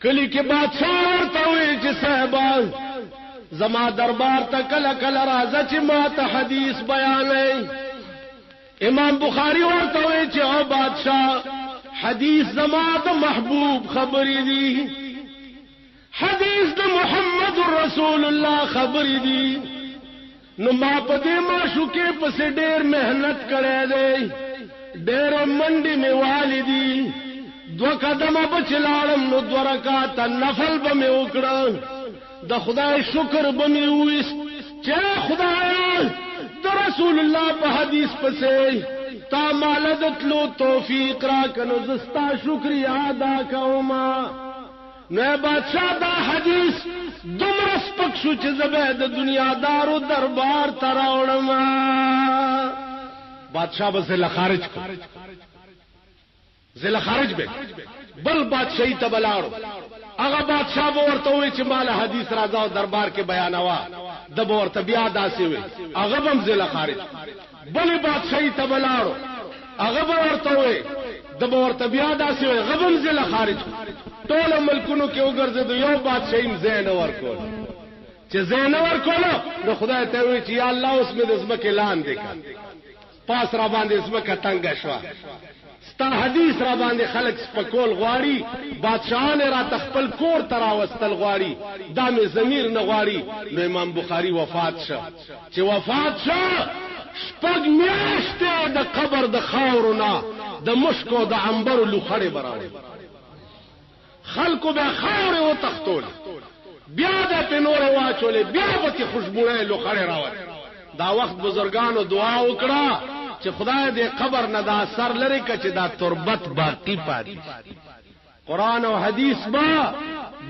کلی کې بادشاہ ورته وی چې صاحبہ زما دربار ته کله کله راځه چې ما ته حدیث بیانې. امام بخاری ورته وی چې او بادشاہ حدیث زما د محبوب خبرې دي، حدیث د محمد رسول الله خبرې دي. نو ما په دې معشوقې پسې ډېر مهنت کړی دی، ډېر منډې مې والدي، 2 قدمه به چې لاړم نو 2 رکعاته نفل به مې وکړه، د خدای شکر به مې وویست چې خدایه د رسول الله په حدیث پسې تا مال د تلو توفیق راکړه، نو زه ستا شکریا ادا کومه. نو بادشاہ دا حدیث دومره سپک شو چې زه به د دنیادارو دربار ته راوړم. بادشاہ به ضلع خارج کړ، ضلع خارج به بل بادشاہي ته بلاړو. هغه بادشاہ به ورته وی چې مال حدیث راځه او دربار کې بیانوا، د به ورته بیا داسې وي. هغه به ضلع خارج بل بادشاہي ته بلاړو، هغه به ورته وی د به ورته بیا داسې وي. هغه به ضلع خارج ټول ملکونو کې وګرځېدو، یو بادشاہي زین ورکول چې زین ورکول نو خدای ته وی چې یا الله اوس مې د ځمکې لاندې کا پاس را باندې ځمکه تنګه شوه، ستا حدیث را باندې خلق سپکول غواړي، بادشاہان را تخپل کور تراوستل غواړي، دا مې ضمیر نه غواړي. نو امام بخاری وفات شو. چې وفات شو 6 میاشتې د قبر د خاورونه د مشکو د عنبرو لوخړې براوړي، خلکو به خاورې و تختول، بیا د پنورې واچولې، بیا به کې خوشبوړې لوخړې راوړي. دا وخت بزرګانو دعا وکړه چې خدای دې قبر نه دا اثر لري که چې دا تربت باقی پاتې. قرآن او حدیث با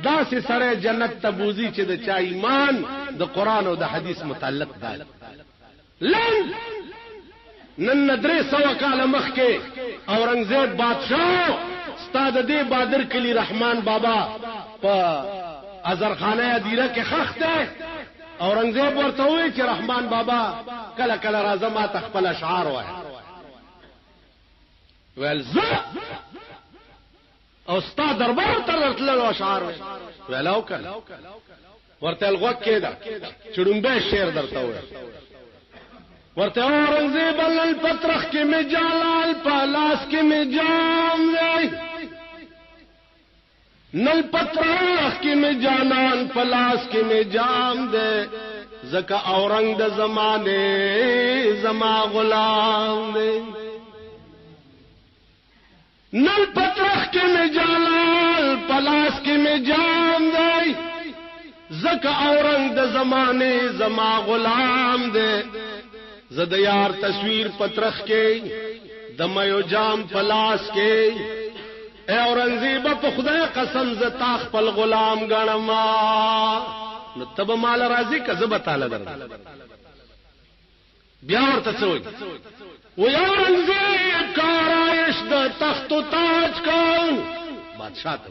داسې سره جنت ته بوزي چې د چا ایمان د قرآن او د حدیث متعلق دی. نن 300 کاله مخکې اورنګزیب بادشاہ استاد دې بادر کلی رحمان بابا په ازرخانه ادیره کې خخ ده. اورنګزیب ورته وی چې رحمان بابا کله کله راځه ما ته خپل اشعار وایي. ویل زه او ستا دربار ته راتلل اشعار ویل او کله ورته الغوږ کېده چې ډومبه شعر درته وایي. ورته اورنګزیب نن پترخ کې مې جلال پالاس کې مې جام دی، نل پترخ کې مې جانان پلاس کې مې جام دی، زکه اورنګ د زمانه زما غلام دی. نل پترخ کې مې جلال پلاس کې مې جام دی، زکه اورنګ د زمانه زما غلام دی. زد یار تصویر پترخ کې د مېو جام پلاس کې، اے اورنګزیب په خدای قسم ز تا خپل غلام غنما. نو تب مال راضی که زب تعالی در بیا ورته څوي و اورنګزیب کارایش د تخت و تاج کا بادشاہ ته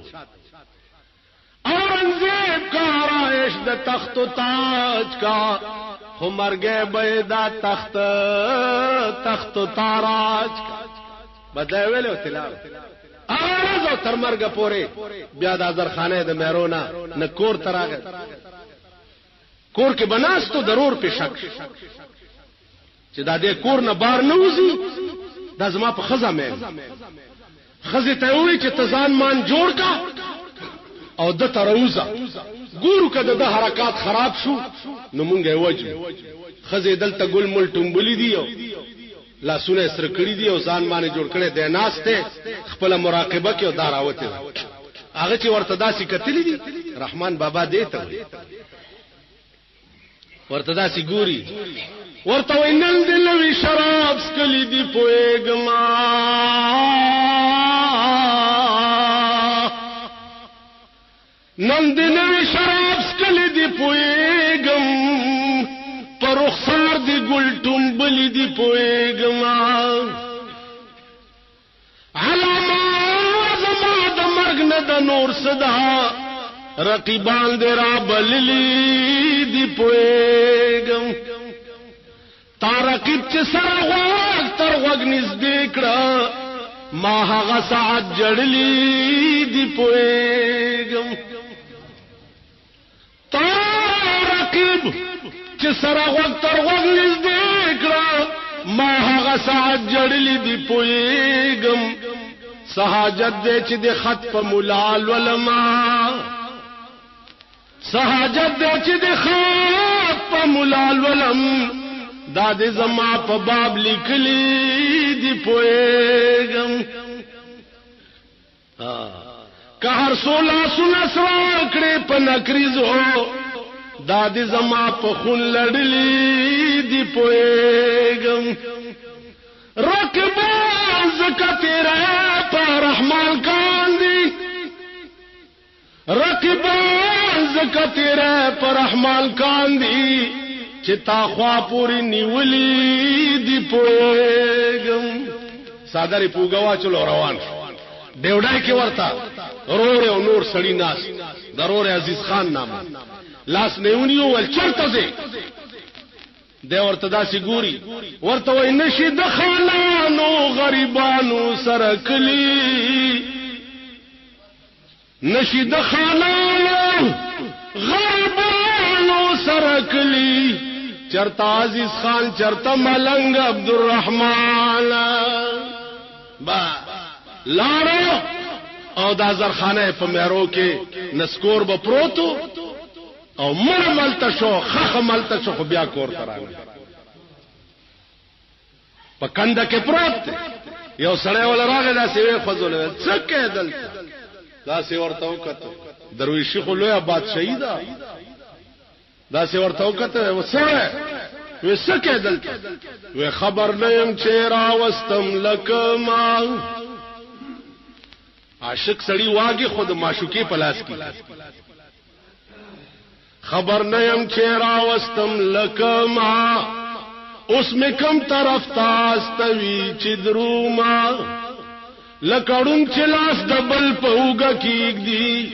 اورنګزیب کارایش د تخت و تاج کا، خو مرګه بيدا تخت و تاراج کا بدای ویلو تلاوت اوازو تر مرګه پورې. بیا د ازرخانه د مهرونا نه کور تراغه، کور کې بناستو ضرور په شک چې دا دې کور نه بار نه وځي، دا زما په خزه مې خزه ته وی چې تزان مان جوړ کا او د تروزه ګورو کده د حرکات خراب شو نو مونږه وجو. خزه دلته ګل مل ټومبلی دیو لاسونه سره کړی دی او ځان باندې جوړ کړي دی، ناشته خپل مراقبه کې او داراوته هغه چې ورته داسې کتلی دي رحمان بابا دیته ورته داسې ګوري، ورته وینل د لوي شراب سکلی دی پويګما، نن د لوي شراب سکلی دی پويګم، پر رخسار دی ګل ټومبلی دی پويګما. علامه زما د مرګ نه د نور صدا رقیبان دی را بللی دی پويګم. تا رقیب چې سره غوږ تر غوږ نږدې کړه، ما هغه ساعت جړلی دی پويګم. چې سره وخت تر وخت نږدې کړه ما هغه ساعت جړلې دی پويګم سہاجت دے چې د خط په مولال ولما سہاجت دے چې د خط په مولال ولم دا د زما په باب لیکلی دی پويګم که هر سولا سنسرا کړې په نکریزو دا د زما په خون لړلی دی پويګم رکبان زکا تیرے پر رحمان کاندی رکبان زکا تیرے پر رحمان کاندی چتا خوا پوری نیولی دی پویگم سادری پوگوا چلو روان ډیوډای کې ورتا رور او نور سړی ناس ضرور عزیز خان نامه لاس نیونیو ول چرته زی د ورته داسي ګوري ورته وای نشي د خانانو غریبانو سره کلی نشي د خانانو غریبانو سره کلی چرته عزیز خان چرته ملنګ عبدالرحمن با لارو او دا زرخانه په مېرو کې نسکور به پروتو او مر ملتا شو خخ ملتا شو بیا کور ترانه په کنده کې پروت یو سړی ول راغی دا سیوی خزول څه کېدل دا سی ورته وکړه درویشي خو لوی بادشاہي دا سی ورته وکړه وسره وسه کېدل و خبر نیم چې را واستم لکما عاشق سړی واګي خود معشوقي پلاس کی خبر نیم چې را واستم لکما اوس می کم طرف تاستوي چې دروما لکړون چې لاس دبل پوګه کیګ دی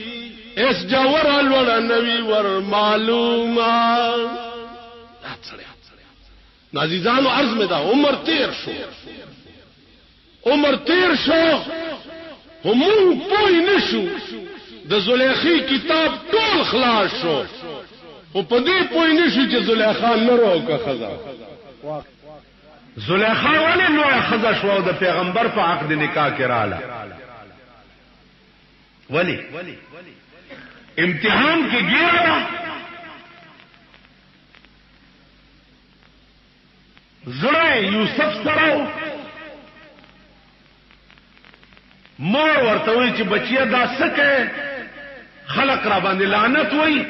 اس جوور الوړ نوی ور معلومه عزیزانو عرض میں دا عمر تیر شو همون پوی نشو د زلیخی کتاب ټول خلاص شو او په دې پوی نشو چې زلیخا نه روکه خزا زلیخا ولې نو خزا شو د پیغمبر په عقد نکاح کې رااله ولی امتحان کې ګیرا زړه یوسف سره مور ورته وی چې بچیا دا سکه خلق را باندې لعنت وای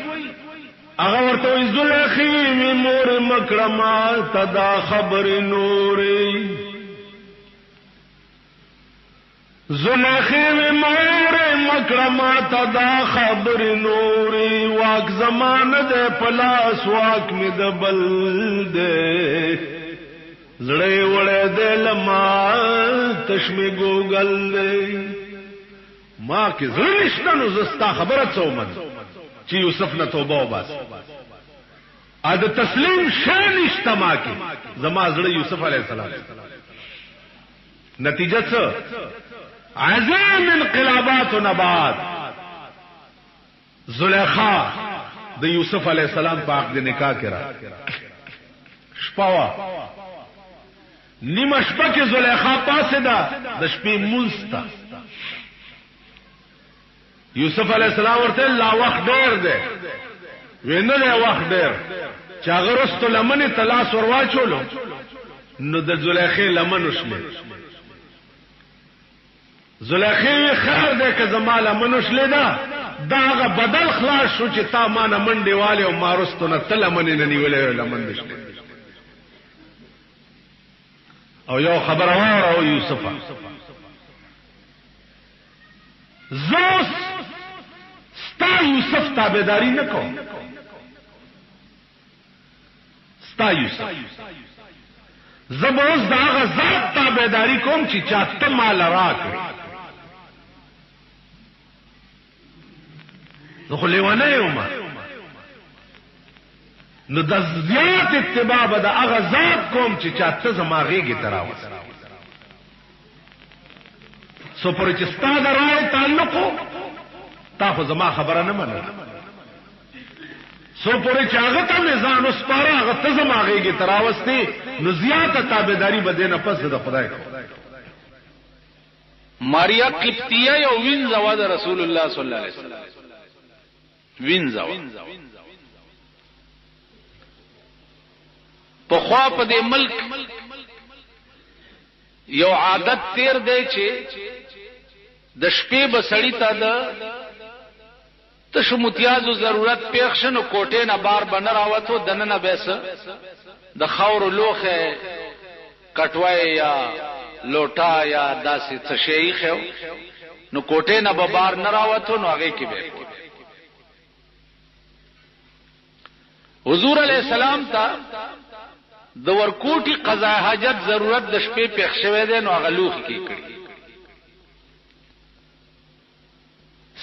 هغه ورته وی زلیخی می مور مکرما تدا خبر نوري زلیخی می مور مکرما تدا خبر نوري واک زمانه ده پلاس واک می دبل ده زړې وړې د لما تشمی ګوګل ما کې زړه نشته نو زستا خبره څومن چې یوسف نه توبه وباس ا د تسلیم شان نشته ما کې زما زړه یوسف علی السلام نتیجه څه عظیم انقلابات و نبات زلیخا د یوسف علی السلام په عقد نکاح کې را شپوا نیمه شپه کې زلیخا پاسه ده د شپې مونستا یوسف علی السلام ورته لا وخت ډیر ده وینه له وخت ډیر چې هغه رستو لمنه تلاس ورواچولو نو د زلیخې لمن وشله زلیخې خیر ده که زما لمن وشله ده دا هغه بدل خلاص شو چې تا ما نه منډي والے او مارستو نه تل لمن نه نیولې لمن نشته او یو خبر واره یوسف زوس ستا یوسف تابعداری نکو ستا یوسف زبوس داغه ذات تابعداری کوم چې چاته مال راکړي نو خو لیوانه یوما نو د زیات اتباع به د هغه ذات کوم چې چاته زما غېږې ته راوست سو پرې چې ستا د رای تعلق تا خو زما خبره نه منله سو پورې چاغه ته میزان اوس پاره هغه ته زماغيږي تراوستي نو زیاته تابعداري بده نه پس د خدای کو. ماریا قبطیه یو وینځوا د رسول الله صلی الله علیه وسلم وینځوا په خوا په دې ملک یو عادت تیر دی چې د شپې بسړی ته د تشمتیازو ضرورت پیښنو کوټې نه بار بنر راوته دنه بیس د خاور لوخه کټوای یا لوټا یا داسې څه شي خو نو کوټې نه به بار نه راوته نو هغه کې به حضور علیہ السلام ته د ورکوټي قضا حاجت ضرورت د شپې پېښ شوه دی نو هغه لوخ کې کړی.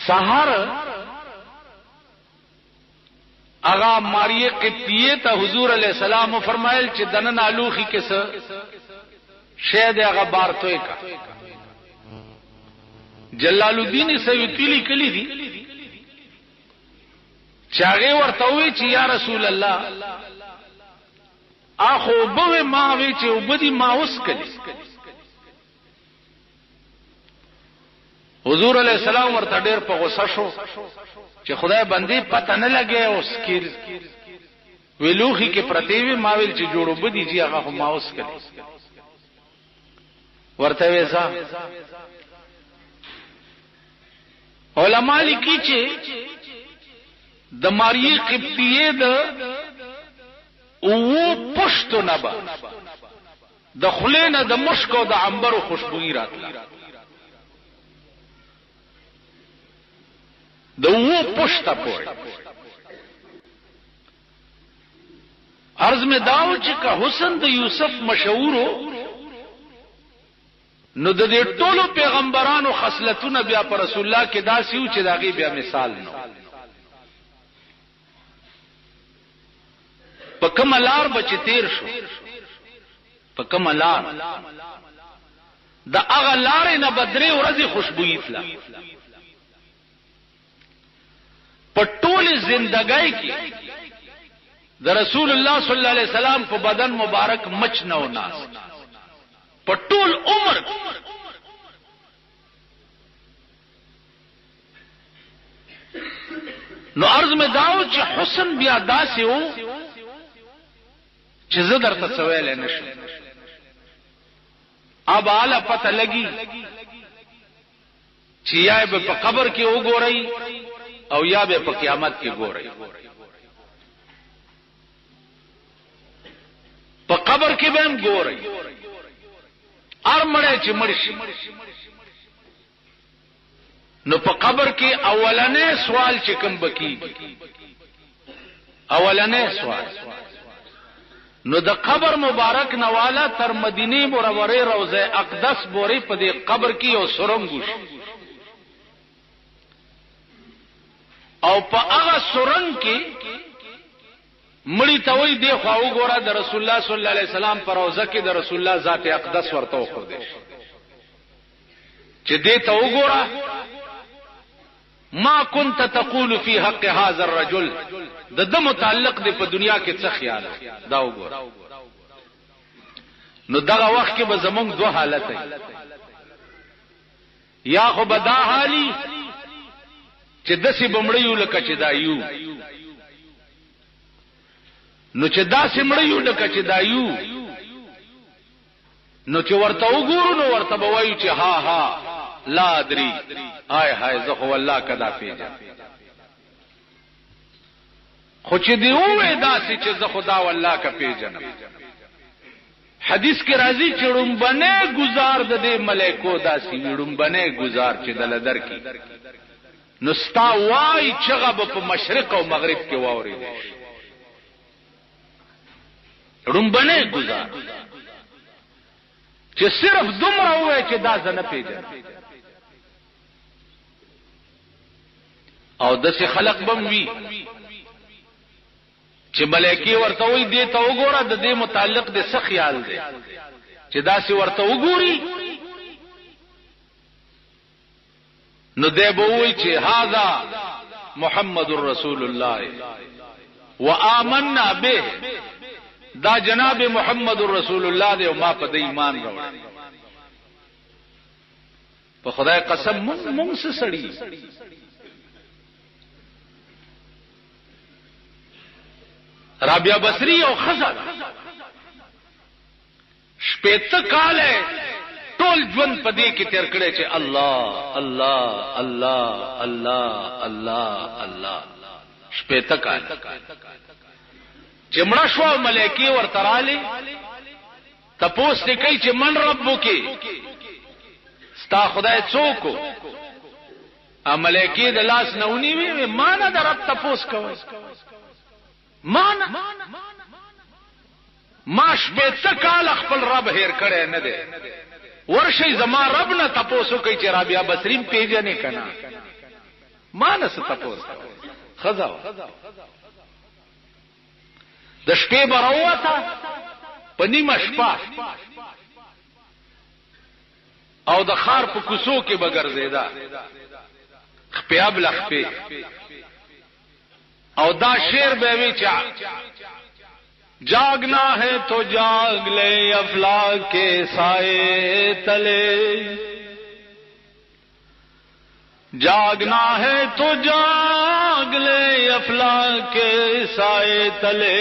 سحر اغا ماریه قبطیه ته حضور علیہ السلام فرمایل چې دنن الوخي کې څه شاید هغه بار توي کا. جلال الدین سیوطی کلی دي چاغه ورته وی چې یا رسول الله اخو به ما وی چې وبدي ما اوس کړي. حضور علیہ السلام ورته ډېر په غوسه شو چې خدای باندې پته نه لګي اوس کې ویلوخي کې پرتیوي ما ویل چې جوړو بدی جی هغه ما اوس کړي. ورته ویسا علماء لیکي چې د ماریه قبطیه د او پښتو نبا د خلینه د مشک او د عنبر خوشبوئی راتله د او پښتا پوي. عرض میں داو چې کا حسن د یوسف مشهورو نو د دې ټولو پیغمبرانو خصلتونه بیا پر رسول الله کې داسې و چې داغي بیا مثال نو. په کوم لار بچ تیر شو په کوم لار د هغه لارې نه بدري ورځي خوشبوئی تلا په ټول زندګۍ کې د رسول الله صلی الله علیه وسلم په بدن مبارک مچ نه و ناس په ټول عمر. نو عرض میں داو چې حسن بیا داسې و چې زه درته سوال نه شم. اب اعلی پته لګي چې یا به په قبر کې وګورئ او یا به په قیامت کې ګورئ. په قبر کې به هم ګورئ ارمړې چې مرشي نو په قبر کې اولنې سوال چې کوم بکی اولنې سوال نو د قبر مبارک نواله تر مدینه منوره روضه اقدس بوري په دې قبر کې یو سرنګ او په هغه سرنګ کې مړی ته وای دی خو وګوره د رسول الله صلی الله علیه وسلم پر روزه کې د رسول الله ذات اقدس ورته خو دی چې دې ته وګوره ما كنت تقول في حق هذا الرجل د متعلق دی په دنیا کې څه خیال دا وګوره. نو دغه وخت کې به زمونږ دوه حالت وي یا خو به دا حالي چې دسي بمړیو لکه چې دا یو نو چې دا سمړیو لکه چې دا یو نو چې ورته وګورو نو ورته به وایو چې ها ها لا ادري هاي هاي زه خو الله کدا پیژم خو چې دی وې داسې چې زه خدا والله کا پیژنم. حدیث کې راځي چې رومبنه گزار د دې ملائکو داسې رومبنه گزار چې دل در کې نو ستا وای چغه په مشرق او مغرب کې واوري رومبنه گزار چې صرف دومره وای چې دا زنه پیژنم. او دسه خلق بم وی چې ملائکه ورته وي دې ته وګوره د دې متعلق د څه خیال دی چې دا سي ورته وګوري نو دې به وي چې هاذا محمد رسول الله وآمنا به دا جناب محمد رسول الله دی او ما په ایمان راوړ. په خدای قسم مونږ څه سړی رابعه بصری او خزر شپېته کاله ټول ژوند په دې کې تیر کړی چې الله الله الله الله الله الله. شپېته کاله چې مړه شو ملائکه ورته راغلي تپوس دې کوي چې من ربک ستا خدای څوک ا ملائکه د لاس نونی وی ما نه در رب تپوس کوي ما شپېته کال خپل رب هیر کړی نه دی. ورشي زما رب نه تپوسو کوي چې رابعه بصری پیژنې کنه ما نه څه تپوس خزا د شپې براوته په نیمه شپه او د خار په کوڅو کې بګرځیدا خپیا بل خپې او دا شعر به وی چا جاگنا ہے تو جاگ لے افلاک کے سائے تلے جاگنا ہے تو جاگ لے افلاک کے سائے تلے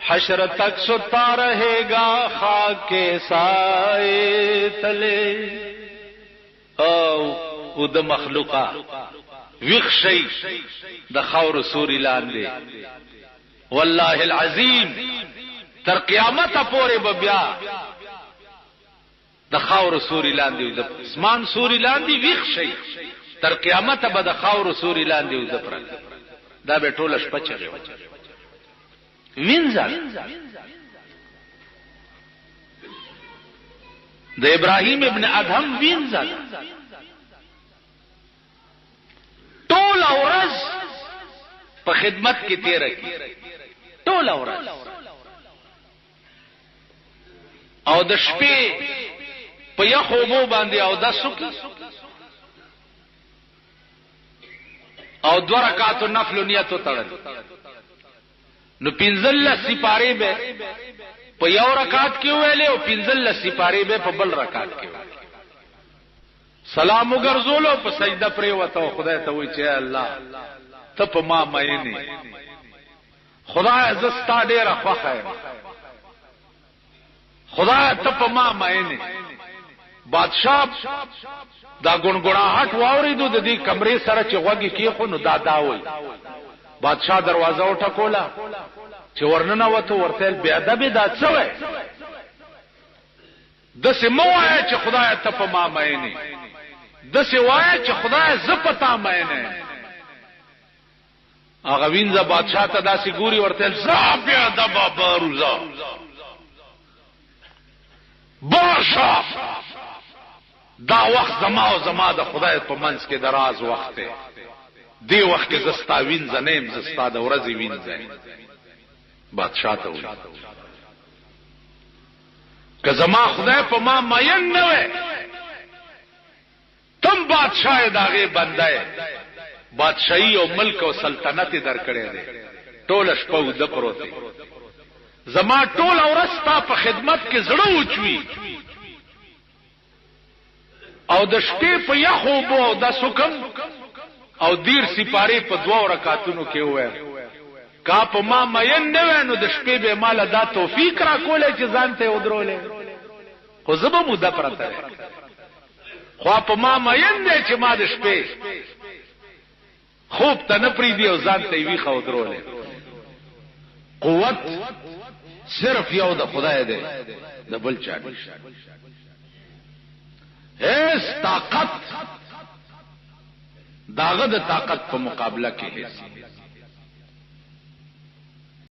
حشر تک ستا رہے گا خاک کے سائے تلے او د مخلوقا وخشی د خور سوری لاندې والله العظیم تر قیامت پورې بیا د خور سوری لاندې د اسمان سوری لاندې وخشی تر قیامت به د خور سوری لاندې د پر دا به ټوله شپه چغي وینځل د ابراهیم ابن ادهم وینځل ټول ورځ په خدمت کې تیر کی ټول ورځ او د شپې په یخو بو باندې او د سکی او 2 رکعات نفل نیت تړل نو 15 سپاره به په یو رکعت کې ویلې او 15 سپاره به په بل رکعت کې سلام وګرځولو په سجده پرې وته خدای ته وی چې الله ته په ما مینه خدای زستا ډیره خوخه خدای ته په ما مینه بادشاہ دا ګونګړاهټ واوریدو د دې کمرې سره چې غوږی کې خو نو دا وای بادشاہ دروازه وټکولا چې ورننه وته ورته بیا ادب دا څه وای د سموای چې خدای ته په ما مینه د سوای چې خدای ز پتا مینه هغه وینځه بادشاہ ته داسې ګوري ورته زابیا د بابا روزا بادشاہ دا وخت زما د خدای په منځ کې دراز وخت دی دی وخت کې زستا وینځه نیم زستا د ورځې وینځه بادشاہ ته وایي که زما خدای په ما مین نه وي تم بادشاہ داغه بندای بادشاہي او ملک او سلطنت درکړې دي ټول شپه د پروتي زما ټول اورستا په خدمت کې زړه اوچوي او د شپې په یخو بو د سکم او دیر سپاره په 2 رکعاتونو کې وای کا په ما مین نه ونه د شپې به مال دا توفیق را کولای چې ځان ته ودرولې خو زبه موده پرته خو په ما مین نه چې ما د شپې خوب ته نه پری دی او ځان ته وی خو ودرولې قوت صرف یو د خدای دی د بل چا هیڅ طاقت داغه د طاقت په مقابله کې هیڅ